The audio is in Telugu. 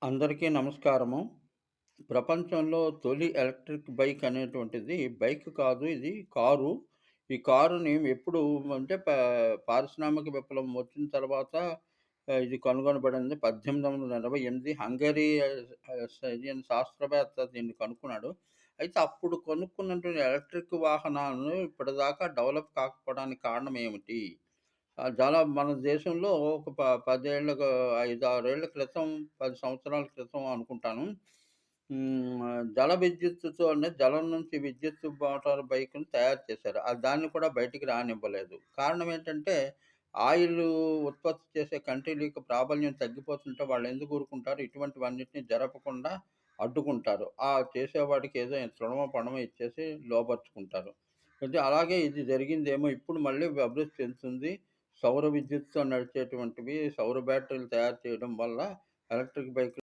అందరికీ నమస్కారము. ప్రపంచంలో తొలి ఎలక్ట్రిక్ బైక్ అనేటువంటిది బైక్ కాదు, ఇది కారు. ఈ కారుని ఎప్పుడు అంటే పారిశ్రామిక విప్లవం వచ్చిన తర్వాత ఇది కనుగొనబడింది. 1888 హంగరీ శాస్త్రవేత్త దీన్ని కనుక్కున్నాడు. అయితే అప్పుడు కనుక్కున్నటువంటి ఎలక్ట్రిక్ వాహనాలను ఇప్పటిదాకా డెవలప్ కాకపోవడానికి కారణం ఏమిటి? చాలా మన దేశంలో ఒక 10 ఏళ్ళకు 5, 6 ఏళ్ల క్రితం, 10 సంవత్సరాల క్రితం అనుకుంటాను. జల విద్యుత్తుతో అంటే జలం నుంచి విద్యుత్ మోటార్ బైక్‌ని తయారు చేశారు. దాన్ని కూడా బయటికి రానివ్వలేదు. కారణం ఏంటంటే, ఆయిలు ఉత్పత్తి చేసే కంట్రీలకి ప్రాబల్యం తగ్గిపోతుంటే వాళ్ళెందుకు ఊరుకుంటారు? ఇటువంటివన్నిటిని జరపకుండా అడ్డుకుంటారు. చేసేవాడికి ఏదో తృణమో, పణమో ఇచ్చేసి లోబరుచుకుంటారు. అయితే అలాగే ఇది జరిగిందేమో ఇప్పుడు మళ్ళీ అభివృద్ధి చెందుతుంది. సౌర విద్యుత్తుతో నడిచేటువంటివి, సౌర బ్యాటరీలు తయారు చేయడం వల్ల ఎలక్ట్రిక్ బైకులు